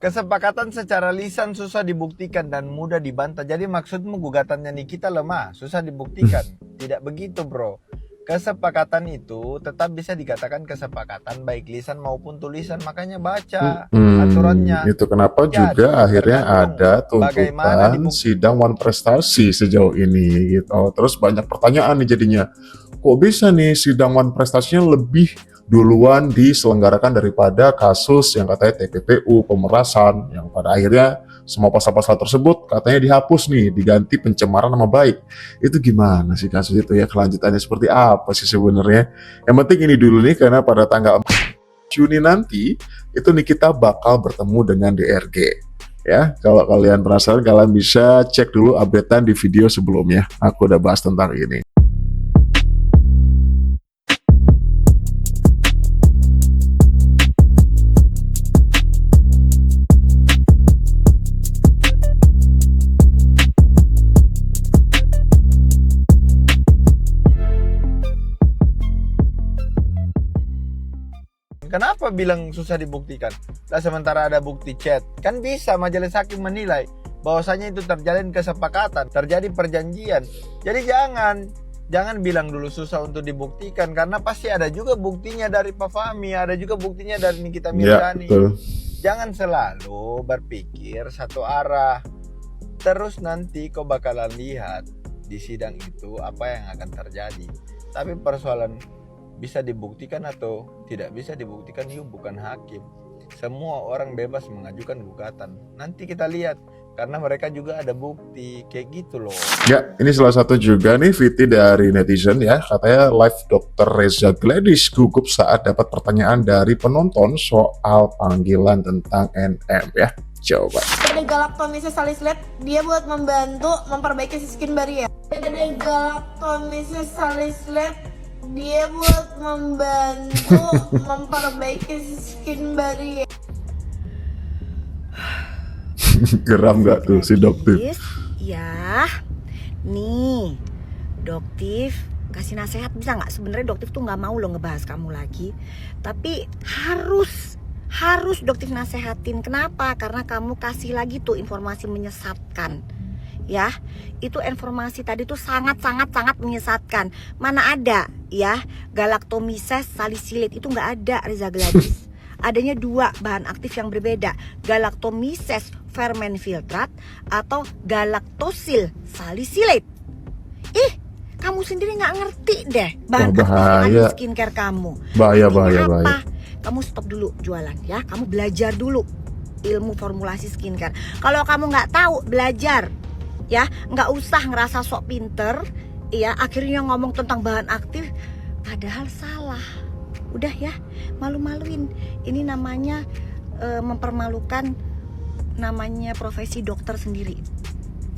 Kesepakatan secara lisan susah dibuktikan dan mudah dibantah. Jadi maksudmu gugatannya Nikita lemah, susah dibuktikan. Tidak begitu, bro. Kesepakatan itu tetap bisa dikatakan kesepakatan baik lisan maupun tulisan. Makanya baca aturannya. Itu kenapa Jadi juga akhirnya tergantung ada bagaimana tuntutan sidang One Prestasi sejauh ini gitu. Terus banyak pertanyaan nih jadinya. Kok bisa nih sidang One Prestasinya lebih duluan diselenggarakan daripada kasus yang katanya TPPU, pemerasan, yang pada akhirnya semua pasal-pasal tersebut katanya dihapus nih, diganti pencemaran nama baik. Itu gimana sih kasus itu ya, kelanjutannya seperti apa sih sebenarnya? Yang penting ini dulu nih, karena pada tanggal 4 Juni nanti itu nih kita bakal bertemu dengan DRG. Ya, kalau kalian penasaran, kalian bisa cek dulu updatean di video sebelumnya. Aku udah bahas tentang ini. Kenapa bilang susah dibuktikan? Nah, sementara ada bukti chat, kan bisa majelis hakim menilai bahwasanya itu terjalin kesepakatan, terjadi perjanjian. Jadi jangan bilang dulu susah untuk dibuktikan, karena pasti ada juga buktinya dari Pak Fahmi, ada juga buktinya dari Nikita Mirzani. Ya, jangan selalu berpikir satu arah. Terus nanti kau bakalan lihat di sidang itu apa yang akan terjadi. Tapi persoalan bisa dibuktikan atau tidak bisa dibuktikan, you bukan hakim. Semua orang bebas mengajukan gugatan. Nanti kita lihat, karena mereka juga ada bukti kayak gitu loh. Ya, ini salah satu juga nih VT dari netizen ya, katanya live Dr. Reza Gladys gugup saat dapat pertanyaan dari penonton soal panggilan tentang NM ya. Coba. Ada galaktomisnya salicylate, dia buat membantu memperbaiki skin barrier. Ada galaktomisnya salicylate, dia buat membantu memperbaiki skin barrier. Geram gak tuh si dokter? Ya, nih, Doktif kasih nasihat bisa nggak? Sebenarnya Doktif tuh nggak mau lo ngebahas kamu lagi, tapi harus Doktif nasehatin. Kenapa? Karena kamu kasih lagi tuh informasi menyesatkan. Ya, itu informasi tadi tuh sangat menyesatkan. Mana ada ya galactomyces salicylate, itu nggak ada, Reza Gladys. Adanya dua bahan aktif yang berbeda, galactomyces fermenfiltrat atau galactosyl salicylate. Kamu sendiri nggak ngerti deh bahan aktif yang ada di skincare kamu. Bahaya. Kamu stop dulu jualan ya, kamu belajar dulu ilmu formulasi skincare. Kalau kamu nggak tahu, belajar ya, nggak usah ngerasa sok pinter ya, akhirnya ngomong tentang bahan aktif padahal salah. Udah ya, malu-maluin. Ini namanya mempermalukan namanya profesi dokter sendiri.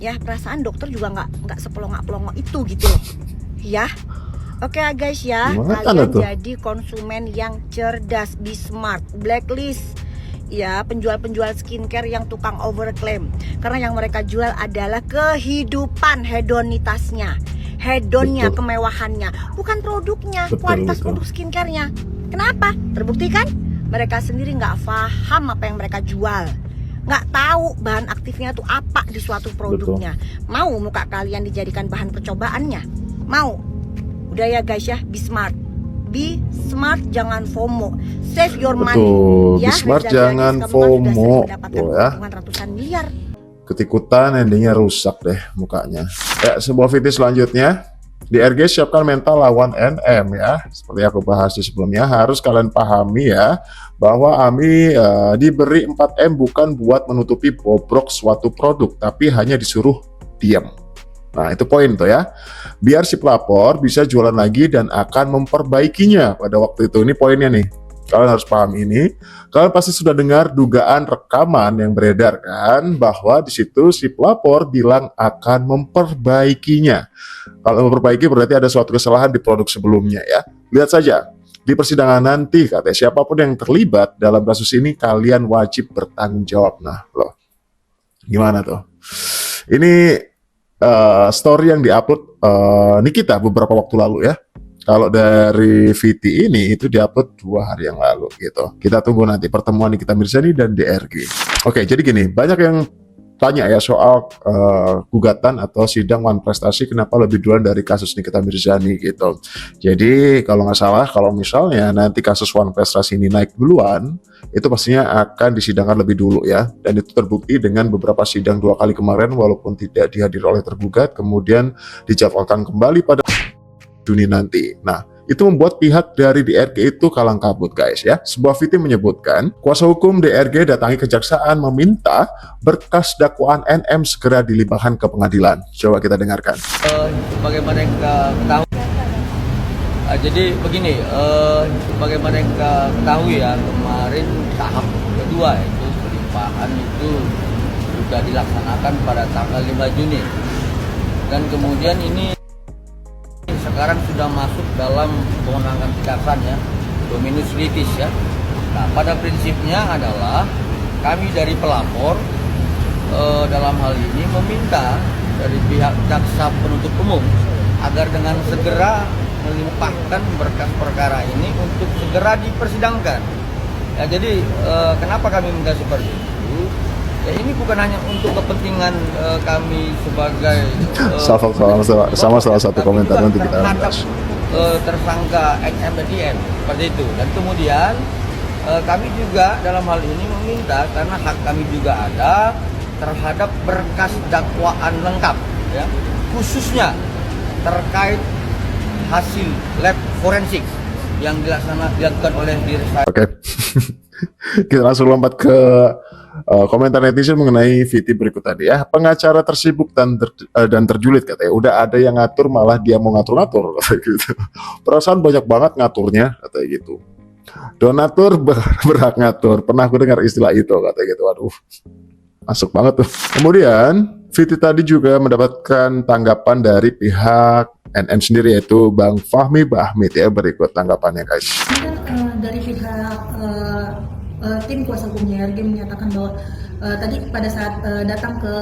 Ya, perasaan dokter juga nggak sepelongo-pelongo itu gitu loh. Ya. Oke guys ya, kalian jadi konsumen yang cerdas, be smart, blacklist ya penjual-penjual skincare yang tukang overclaim. Karena yang mereka jual adalah kehidupan hedonitasnya, hedonnya, kemewahannya, bukan produknya, kualitas produk skincare-nya. Kenapa? Terbukti kan? Mereka sendiri nggak paham apa yang mereka jual, nggak tahu bahan aktifnya itu apa di suatu produknya. Mau muka kalian dijadikan bahan percobaannya? Mau? Udah ya guys ya, be smart. Be smart, jangan FOMO. Save your money. Ya, be smart, jangan FOMO. Ya. Ratusan miliar. Ketikutan, endingnya rusak deh mukanya. Ya, sebuah video selanjutnya. DRG siapkan mental lawan NM ya. Seperti aku bahas di sebelumnya, harus kalian pahami ya, bahwa AMI diberi 4M bukan buat menutupi bobrok suatu produk, tapi hanya disuruh diam. Nah, itu poin tuh ya. Biar si pelapor bisa jualan lagi dan akan memperbaikinya pada waktu itu. Ini poinnya nih. Kalian harus paham ini. Kalian pasti sudah dengar dugaan rekaman yang beredar kan, bahwa di situ si pelapor bilang akan memperbaikinya. Kalau memperbaiki berarti ada suatu kesalahan di produk sebelumnya ya. Lihat saja di persidangan nanti, katanya siapapun yang terlibat dalam kasus ini kalian wajib bertanggung jawab. Nah, loh. Gimana tuh? Ini story yang diupload Nikita beberapa waktu lalu ya. Kalau dari VT ini itu diupload 2 hari yang lalu gitu. Kita tunggu nanti pertemuan Nikita Mirzani dan DRG. Oke, jadi gini, banyak yang tanya ya soal gugatan atau sidang Wan Prestasi kenapa lebih duluan dari kasus Nikita Mirzani gitu. Jadi kalau nggak salah, kalau misalnya nanti kasus Wan Prestasi ini naik duluan, itu pastinya akan disidangkan lebih dulu ya. Dan itu terbukti dengan beberapa sidang 2 kali kemarin walaupun tidak dihadiri oleh tergugat, kemudian dijadwalkan kembali pada Juni nanti. Nah, itu membuat pihak dari DRG itu kalang kabut guys ya. Sebuah VT menyebutkan, kuasa hukum DRG datangi kejaksaan meminta berkas dakwaan NM segera dilimpahkan ke pengadilan. Coba kita dengarkan. Bagaimana yang kita ketahui, jadi begini, bagaimana yang kita ketahui ya, kemarin tahap kedua itu pelimpahan itu sudah dilaksanakan pada tanggal 5 Juni dan kemudian ini sekarang sudah masuk dalam kewenangan kejaksaan ya, dominus litis ya. Nah, pada prinsipnya adalah kami dari pelapor dalam hal ini meminta dari pihak jaksa penuntut umum agar dengan segera melimpahkan berkas perkara ini untuk segera dipersidangkan. Ya, jadi kenapa kami minta seperti itu? Ya, ini bukan hanya untuk kepentingan kami sebagai sama salah satu komentar nanti kita bahas. Tersangka XM dan IM seperti itu. Dan kemudian kami juga dalam hal ini meminta karena hak kami juga ada terhadap berkas dakwaan lengkap ya, khususnya terkait hasil lab forensik yang dilakukan oleh Dirsa. Oke. Kita langsung lompat ke komentar netizen mengenai VT berikut tadi ya. Pengacara tersibuk dan terjulit katanya. Udah ada yang ngatur malah dia mau ngatur-ngatur gitu. Perasaan banyak banget ngaturnya katanya gitu. Donatur berhak ngatur. Pernah aku dengar istilah itu katanya gitu. Waduh. Masuk banget tuh. Kemudian VT tadi juga mendapatkan tanggapan dari pihak NM sendiri yaitu Bang Fahmi Bahmid ya, berikut tanggapannya guys. Dari pihak tim kuasa hukumnya RG menyatakan bahwa tadi pada saat datang ke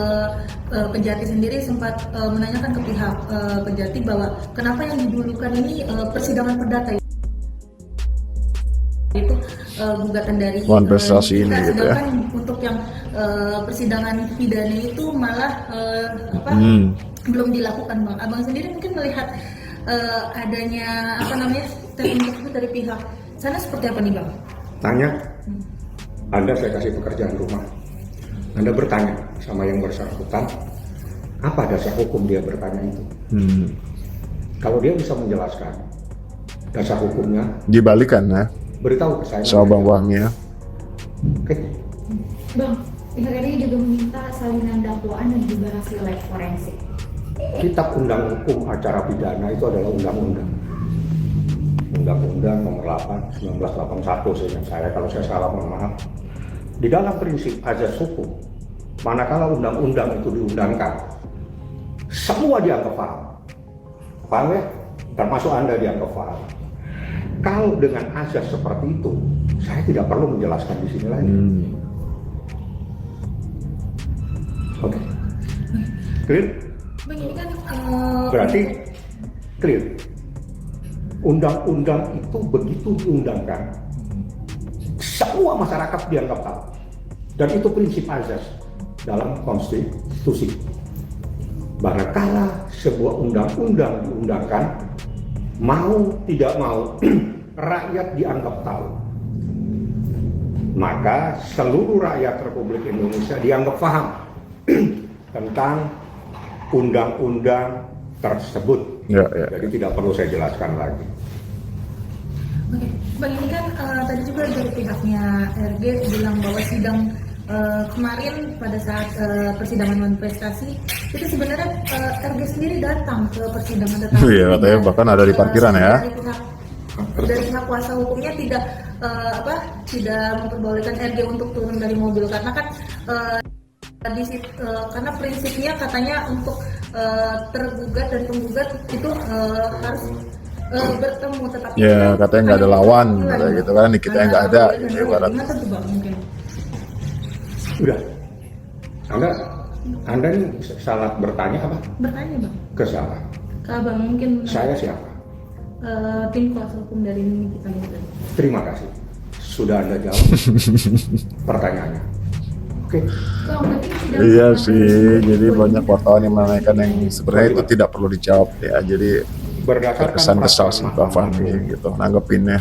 Kejati sendiri sempat menanyakan ke pihak Kejati bahwa kenapa yang didulukan ini persidangan perdata itu gugatan dari Wan Prestasi ini gitu ya. Sedangkan untuk yang persidangan pidana itu malah belum dilakukan Bang. Abang sendiri mungkin melihat adanya statement tersebut dari pihak sana seperti apa nih Bang? Tanya, Anda saya kasih pekerjaan rumah. Anda bertanya sama yang bersangkutan, apa dasar hukum dia bertanya itu? Kalau dia bisa menjelaskan dasar hukumnya, Dibalikan ya, beritahu ke saya. sama Bang Fahmi ya. Oke. Bang, pihak ini juga meminta salinan dakwaan dan juga hasil lab forensik. Kitab Undang Hukum Acara Pidana itu adalah undang-undang. Undang-Undang nomor 8 1981 seingat saya, kalau saya salah mohon maaf. Di dalam prinsip azas hukum, manakala undang-undang itu diundangkan, semua dianggap paham. Paham ya? Termasuk Anda dianggap paham. Kalau dengan azas seperti itu, saya tidak perlu menjelaskan di sini lagi. Oke. Clear? Bang, ini kan Berarti clear. Undang-undang itu begitu diundangkan, semua masyarakat dianggap tahu. Dan itu prinsip azas dalam konstitusi. Manakala sebuah undang-undang diundangkan, mau tidak mau rakyat dianggap tahu, maka seluruh rakyat Republik Indonesia dianggap paham tentang undang-undang tersebut. Ya. Jadi tidak perlu saya jelaskan lagi. Oke, Bang, ini kan tadi juga dari pihaknya RG bilang bahwa sidang kemarin pada saat persidangan Wan Prestasi itu sebenarnya RG sendiri datang ke persidangan, tetapi Iya, katanya bahkan ada di parkiran ya. Dari pihak kuasa hukumnya tidak memperbolehkan RG untuk turun dari mobil karena kan karena prinsipnya katanya untuk tergugat dan penggugat itu harus bertemu, tetapi Ya, katanya nggak ada lawan katanya gitu kan, kita yang nggak ada gitu ibarat. Gimana tuh Bang mungkin? Udah. Anda ini salah bertanya apa? Bertanya Bang Ke siapa? ke Abang mungkin. Saya siapa? tim kuasa hukum dari Nikita Mirzani. Terima kasih. Sudah Anda jawab pertanyaannya. Oke. Bang, berarti sidang Iya lanjutan sih, ini jadi boleh banyak wartawan yang menanyakan yang sebenarnya itu tidak perlu dijawab ya. Jadi Berdasarkan terkesan kesal peraturan sih Bang Mahkamah Fahmi Agung, gitu nanggepinnya.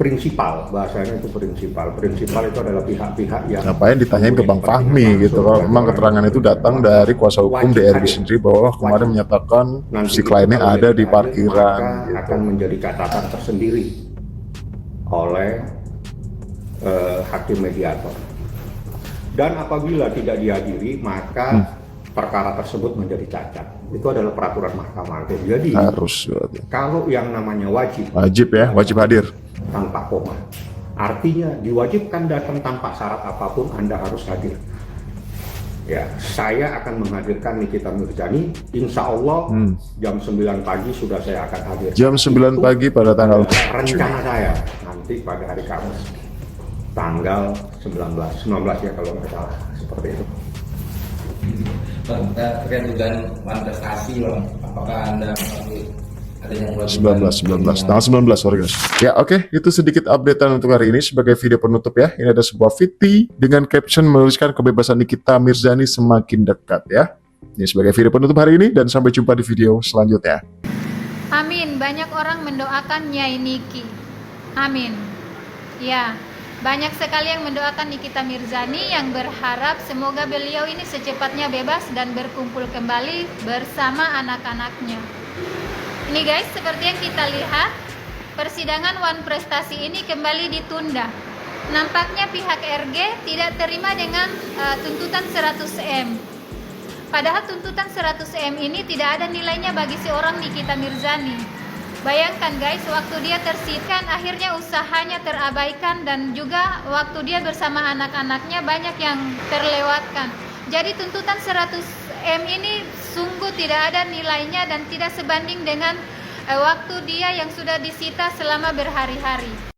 prinsipal, bahasanya itu prinsipal. Prinsipal itu adalah pihak-pihak yang Ngapain ditanyain ke Bang Fahmi gitu, kalau memang keterangan itu datang dari kuasa hukum DRG sendiri bahwa kemarin menyatakan nanti si kliennya kalau ada jadi di hadir, parkiran maka gitu. akan menjadi catatan tersendiri oleh hakim mediator. Dan apabila tidak dihadiri, maka perkara tersebut menjadi cacat. Itu adalah peraturan Mahkamah Agung. Jadi Harus berarti. kalau yang namanya wajib Wajib hadir. tanpa koma, artinya diwajibkan datang tanpa syarat apapun, Anda harus hadir. Ya, saya akan menghadirkan Nikita Mirzani. Insya Allah jam 9 pagi sudah saya akan hadir. Jam 9 Itu pagi pada tanggal rencana saya nanti pada hari Kamis tanggal 19 ya kalau nggak salah, seperti itu. Bang, kita terkait dugaan manifestasi, Bang. Apakah Anda mengakui adanya 19 tanggal 19 sorry guys. Ya oke, itu sedikit updatean untuk hari ini sebagai video penutup ya. Ini ada sebuah VT dengan caption menuliskan kebebasan Nikita Mirzani semakin dekat ya. Ini sebagai video penutup hari ini dan sampai jumpa di video selanjutnya. Amin. Banyak orang mendoakan Nyai Niki. Amin. Ya, banyak sekali yang mendoakan Nikita Mirzani, yang berharap semoga beliau ini secepatnya bebas dan berkumpul kembali bersama anak-anaknya. Ini guys, seperti yang kita lihat, persidangan Wan Prestasi ini kembali ditunda. Nampaknya pihak RG tidak terima dengan tuntutan 100M. Padahal tuntutan 100M ini tidak ada nilainya bagi seorang Nikita Mirzani. Bayangkan guys, waktu dia tersitkan akhirnya usahanya terabaikan dan juga waktu dia bersama anak-anaknya banyak yang terlewatkan. Jadi tuntutan 100M ini sungguh tidak ada nilainya dan tidak sebanding dengan waktu dia yang sudah disita selama berhari-hari.